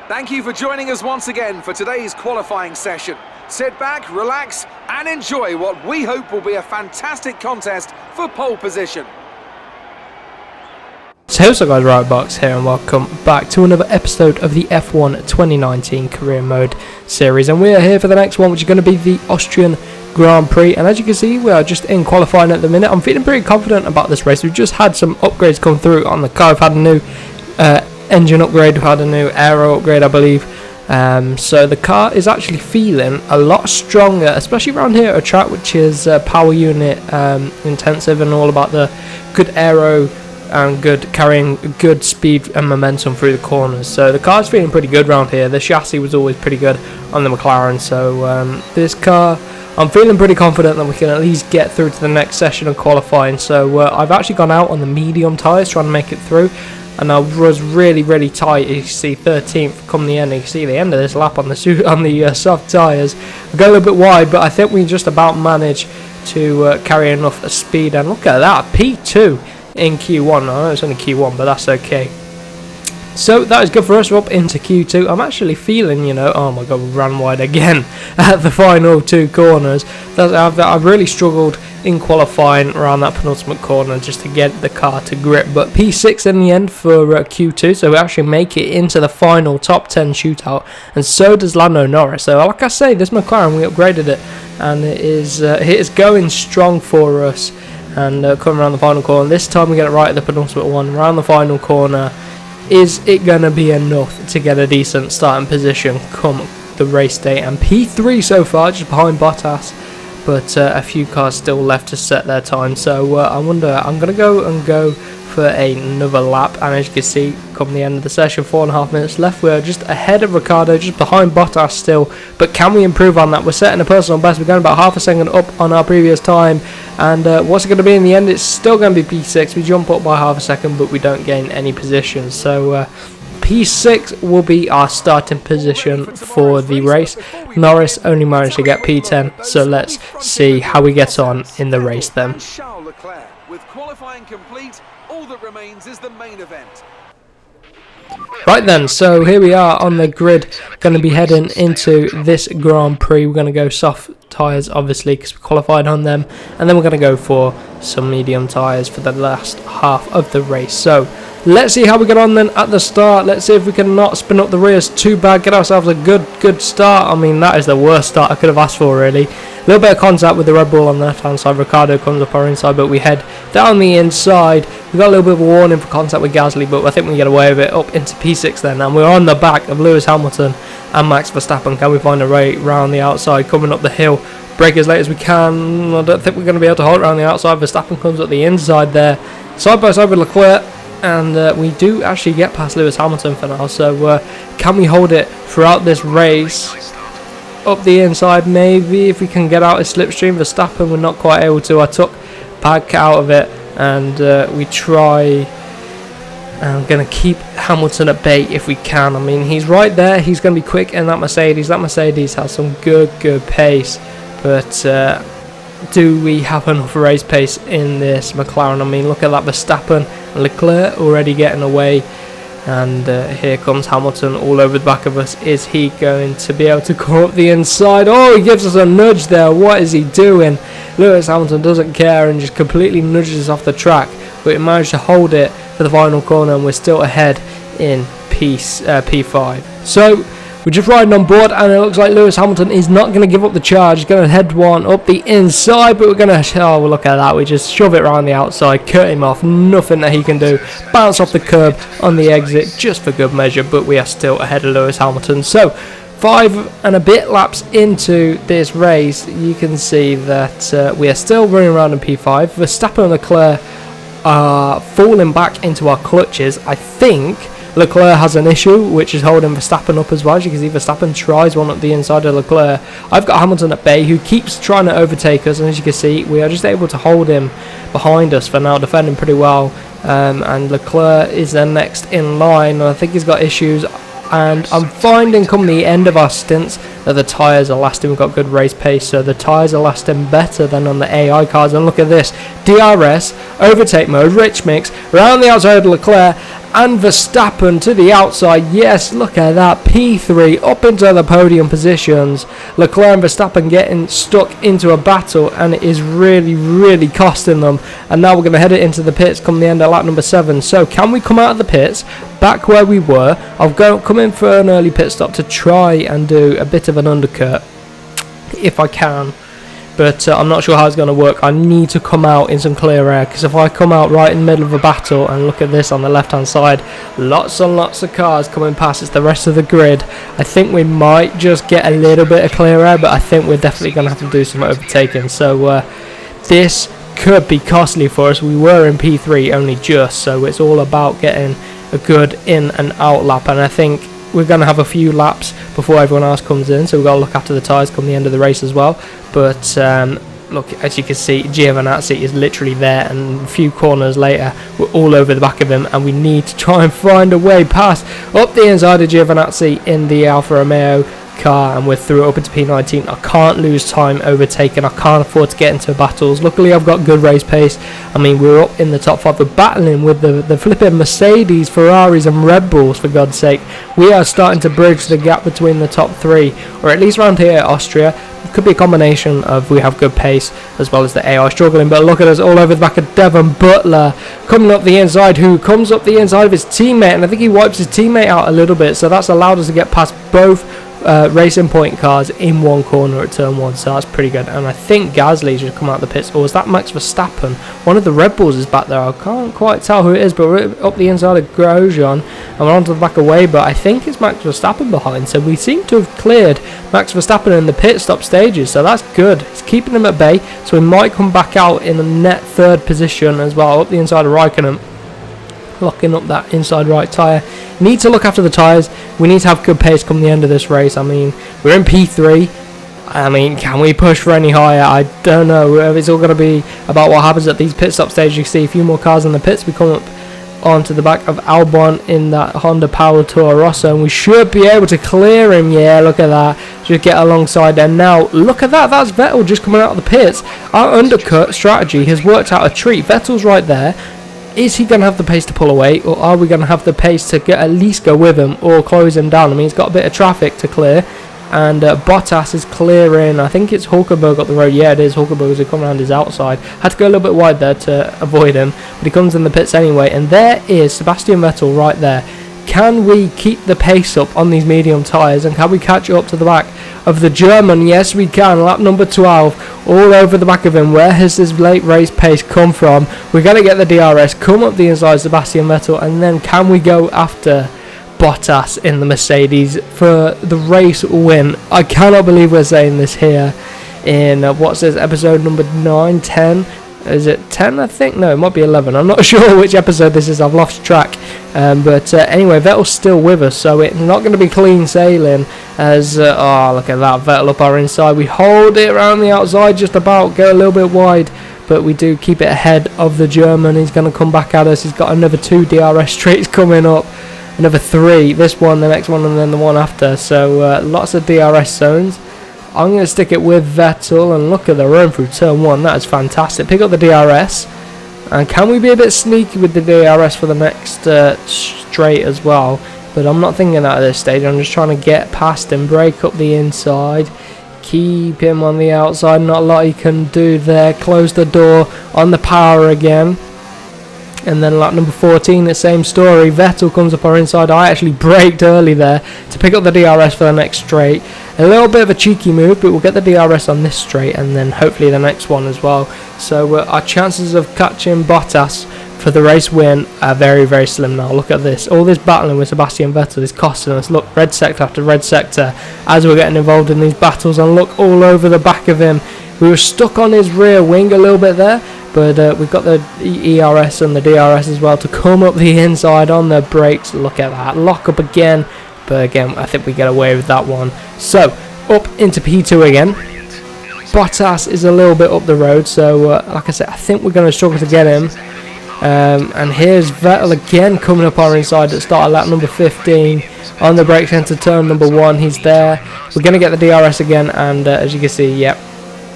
Thank you for joining us once again for today's qualifying session. Sit back, relax, and enjoy what we hope will be a fantastic contest for pole position. So what's up guys, Riotbox here and welcome back to another episode of the F1 2019 Career Mode series, and we are here for the next one, which is going to be the Austrian Grand Prix. And as you can see, we are just in qualifying at the minute. I'm feeling pretty confident about this race. We've just had some upgrades come through on the car. We've had a new engine upgrade, we've had a new aero upgrade, I believe. So the car is actually feeling a lot stronger, especially around here at a track which is power unit intensive and all about the good aero and carrying good speed and momentum through the corners. So the car's feeling pretty good around here. The chassis was always pretty good on the McLaren, so this car, I'm feeling pretty confident that we can at least get through to the next session of qualifying. So I've actually gone out on the medium tyres trying to make it through, and I was really tight. You can see 13th come the end. You can see the end of this lap on the soft tyres. We go a little bit wide, but I think we just about managed to carry enough speed. And look at that, P2 in Q1. I know it's only Q1, but that's okay. So that is good for us. We're up into Q2. I'm actually feeling, oh my god, we ran wide again at the final two corners. I've really struggled in qualifying around that penultimate corner just to get the car to grip. But P6 in the end for Q2, so we actually make it into the final top 10 shootout, and so does Lando Norris. So like I say, this McLaren, we upgraded it, and it is going strong for us. And coming around the final corner, this time we get it right at the penultimate one, around the final corner. Is it going to be enough to get a decent starting position come the race day? And P3 so far, just behind Bottas, but a few cars still left to set their time. So I wonder, I'm going to go for another lap, and as you can see, come the end of the session, 4.5 minutes left. We're just ahead of Ricciardo, just behind Bottas still, but can we improve on that? We're setting a personal best. We're going about half a second up on our previous time, and what's it going to be in the end? It's still going to be P6. We jump up by half a second, but we don't gain any positions. So P6 will be our starting position for the race. Norris only managed to get P10, so let's see how we get on in the race then. With qualifying complete, all that remains is the main event. Right then, so here we are on the grid, going to be heading into this Grand Prix. We're going to go soft tyres, obviously, because we qualified on them, and then we're going to go for some medium tyres for the last half of the race. So let's see how we get on then at the start. Let's see if we can not spin up the rears too bad, get ourselves a good start. I mean, that is the worst start I could have asked for, really. A little bit of contact with the Red Bull on the left hand side. Ricciardo comes up our inside, but we head down the inside. We got a little bit of a warning for contact with Gasly, but I think we get away with it. Up into P6 then, and we're on the back of Lewis Hamilton and Max Verstappen. Can we find a way round the outside, coming up the hill, brake as late as we can? I don't think we're going to be able to hold it around the outside. Verstappen comes up the inside there, side by side with Leclerc, and we do actually get past Lewis Hamilton for now. So can we hold it throughout this race? Up the inside, maybe, if we can get out of slipstream. Verstappen, we're not quite able to. I took back out of it, and we try. I'm going to keep Hamilton at bay if we can. I mean, he's right there. He's going to be quick in that Mercedes. That Mercedes has some good pace, but do we have enough race pace in this McLaren? I mean, look at that Verstappen and Leclerc already getting away. And here comes Hamilton all over the back of us. Is he going to be able to come up the inside? Oh, he gives us a nudge there. What is he doing? Lewis Hamilton doesn't care and just completely nudges us off the track. But we managed to hold it for the final corner, and we're still ahead in P5. So we're just riding on board, and it looks like Lewis Hamilton is not going to give up the charge. He's going to head one up the inside, but we're going to, oh, well, look at that. We just shove it around the outside, cut him off. Nothing that he can do. Bounce off the curb on the exit, just for good measure, but we are still ahead of Lewis Hamilton. So 5 and a bit laps into this race, you can see that we are still running around in P5. Verstappen and Leclerc are falling back into our clutches. I think Leclerc has an issue, which is holding Verstappen up as well. As you can see, Verstappen tries one up the inside of Leclerc. I've got Hamilton at bay, who keeps trying to overtake us, and as you can see, we are just able to hold him behind us for now, defending pretty well. And Leclerc is then next in line, and I think he's got issues. and I'm finding come the end of our stints that the tyres are lasting. We've got good race pace, so the tyres are lasting better than on the AI cars. And look at this, DRS, overtake mode, rich mix, around the outside of Leclerc, and Verstappen to the outside. Yes, look at that, P3 up into the podium positions. Leclerc and Verstappen getting stuck into a battle, and it is really costing them. And now we're going to head it into the pits come the end of lap number 7. So can we come out of the pits back where we were? I'll come in for an early pit stop to try and do a bit of an undercut if I can. But I'm not sure how it's going to work. I need to come out in some clear air, because if I come out right in the middle of a battle, and look at this on the left hand side, lots and lots of cars coming past, it's the rest of the grid, I think we might just get a little bit of clear air, but I think we're definitely going to have to do some overtaking. So this could be costly for us. We were in P3 only just, so it's all about getting a good in and out lap, and I think we're going to have a few laps before everyone else comes in, so we've got to look after the tyres come the end of the race as well. But look, as you can see, Giovinazzi is literally there, and a few corners later we're all over the back of him, and we need to try and find a way past up the inside of Giovinazzi in the Alfa Romeo car, and we're through up into P19. I can't lose time overtaking. I can't afford to get into battles. Luckily I've got good race pace. I mean, we're up in the top 5. We're battling with the flipping Mercedes, Ferraris and Red Bulls, for God's sake. We are starting to bridge the gap between the top 3, or at least around here at Austria. It could be a combination of we have good pace as well as the AI struggling, but look at us all over the back of Devon Butler coming up the inside, who comes up the inside of his teammate, and I think he wipes his teammate out a little bit, so that's allowed us to get past both Racing Point cars in one corner at turn 1, so that's pretty good. And I think Gasly should come out the pits, or is that Max Verstappen? One of the Red Bulls is back there. I can't quite tell who it is, but we're up the inside of Grosjean and we're onto the back away, but I think it's Max Verstappen behind, so we seem to have cleared Max Verstappen in the pit stop stages, so that's good. It's keeping him at bay, so we might come back out in a net 3rd position as well, up the inside of Raikkonen, locking up that inside right tyre. Need to look after the tyres. We need to have good pace come the end of this race. I mean, we're in P3. I mean, can we push for any higher? I don't know. It's all going to be about what happens at these pit stop stages. You see a few more cars in the pits. We come up onto the back of Albon in that Honda Power Toro Rosso, and we should be able to clear him. Yeah, look at that. Just get alongside there. Now, look at that. That's Vettel just coming out of the pits. Our undercut strategy has worked out a treat. Vettel's right there. Is he going to have the pace to pull away, or are we going to have the pace to at least go with him or close him down? I mean, he's got a bit of traffic to clear, and Bottas is clearing. I think it's Hulkenberg up the road. Yeah, it is. Hulkenberg has come around his outside. Had to go a little bit wide there to avoid him, but he comes in the pits anyway. And there is Sebastian Vettel right there. Can we keep the pace up on these medium tyres, and can we catch up to the back of the German? Yes, we can. Lap number 12, all over the back of him. Where has this late race pace come from? We're going to get the DRS, come up the inside Sebastian Vettel, and then can we go after Bottas in the Mercedes for the race win? I cannot believe we're saying this here in what's this, episode number 9, 10? Is it 10, I think? No, it might be 11. I'm not sure which episode this is. I've lost track. But anyway, Vettel's still with us, so it's not going to be clean sailing as... oh, look at that. Vettel up our inside. We hold it around the outside just about. Go a little bit wide, but we do keep it ahead of the German. He's going to come back at us. He's got another 2 DRS straights coming up. Another 3. This one, the next one, and then the one after. So lots of DRS zones. I'm going to stick it with Vettel, and look at the run through turn 1. That is fantastic. Pick up the DRS. And can we be a bit sneaky with the DRS for the next straight as well? But I'm not thinking that at this stage. I'm just trying to get past him, break up the inside, keep him on the outside. Not a lot he can do there. Close the door on the power again. And then lap number 14, the same story. Vettel comes up our inside. I actually braked early there to pick up the DRS for the next straight. A little bit of a cheeky move, but we'll get the DRS on this straight and then hopefully the next one as well. So our chances of catching Bottas for the race win are very, very slim now. Look at this. All this battling with Sebastian Vettel is costing us. Look, red sector after red sector as we're getting involved in these battles, and look all over the back of him. We were stuck on his rear wing a little bit there, but we've got the ERS and the DRS as well to come up the inside on the brakes. Look at that. Lock up again. But again, I think we get away with that one. So, up into P2 again. Bottas is a little bit up the road. So, like I said, I think we're going to struggle to get him. And here's Vettel again coming up our inside at start of lap number 15. On the brakes into turn number 1, he's there. We're going to get the DRS again, and as you can see, yep,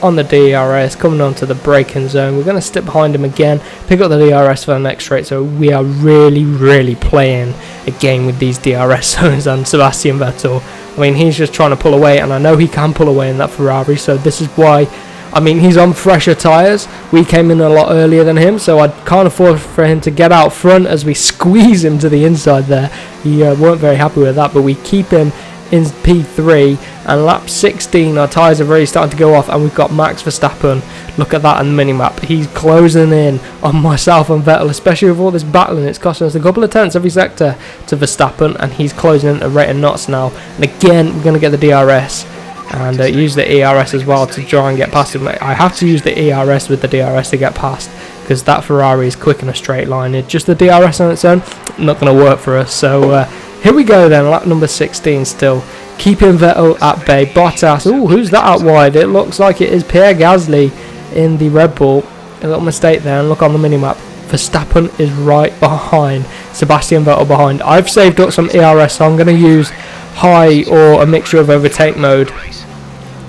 on the DRS, coming onto the braking zone. We're going to step behind him again, pick up the DRS for the next straight. So we are really playing a game with these DRS zones and Sebastian Vettel. I mean, he's just trying to pull away, and I know he can pull away in that Ferrari, so this is why. I mean, he's on fresher tyres. We came in a lot earlier than him, so I can't afford for him to get out front as we squeeze him to the inside there. He weren't very happy with that, but we keep him in P3, and lap 16 our tyres are really starting to go off, and we've got Max Verstappen. Look at that on the minimap. He's closing in on myself and Vettel, especially with all this battling. It's costing us a couple of tenths every sector to Verstappen, and he's closing in at a rate of knots now. And again, we're going to get the DRS and use the ERS as well to try and get past him. I have to use the ERS with the DRS to get past, because that Ferrari is quick in a straight line. It's just the DRS on its own, not going to work for us. So here we go then, lap number 16 still. Keeping Vettel at bay. Bottas, oh, who's that out wide? It looks like it is Pierre Gasly in the Red Bull. A little mistake there, and look on the minimap. Verstappen is right behind, Sebastian Vettel behind. I've saved up some ERS, so I'm going to use high or a mixture of overtake mode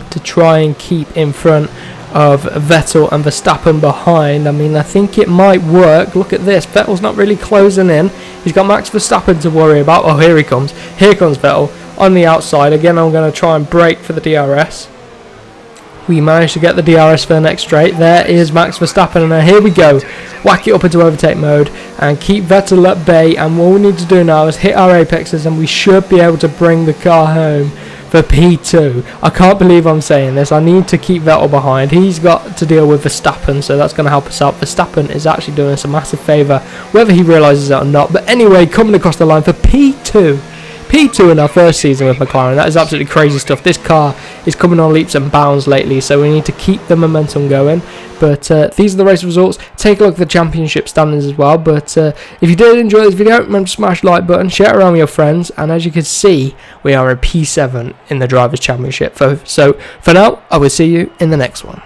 to try and keep in front of Vettel and Verstappen behind. I mean, I think it might work. Look at this, Vettel's not really closing in. He's got Max Verstappen to worry about. Oh, here he comes. Here comes Vettel on the outside. Again, I'm going to try and brake for the DRS. We managed to get the DRS for the next straight. There is Max Verstappen, and now here we go. Whack it up into overtake mode and keep Vettel at bay. And what we need to do now is hit our apexes, and we should be able to bring the car home for P2. I can't believe I'm saying this. I need to keep Vettel behind. He's got to deal with Verstappen, so that's going to help us out. Verstappen is actually doing us a massive favour, whether he realises it or not. But anyway, coming across the line for P2. P2 in our first season with McLaren. That is absolutely crazy stuff. This car is coming on leaps and bounds lately, so we need to keep the momentum going. But these are the race results. Take a look at the championship standings as well. But if you did enjoy this video, remember to smash the like button, share it around with your friends, and as you can see, we are a P7 in the Drivers' Championship. So for now, I will see you in the next one.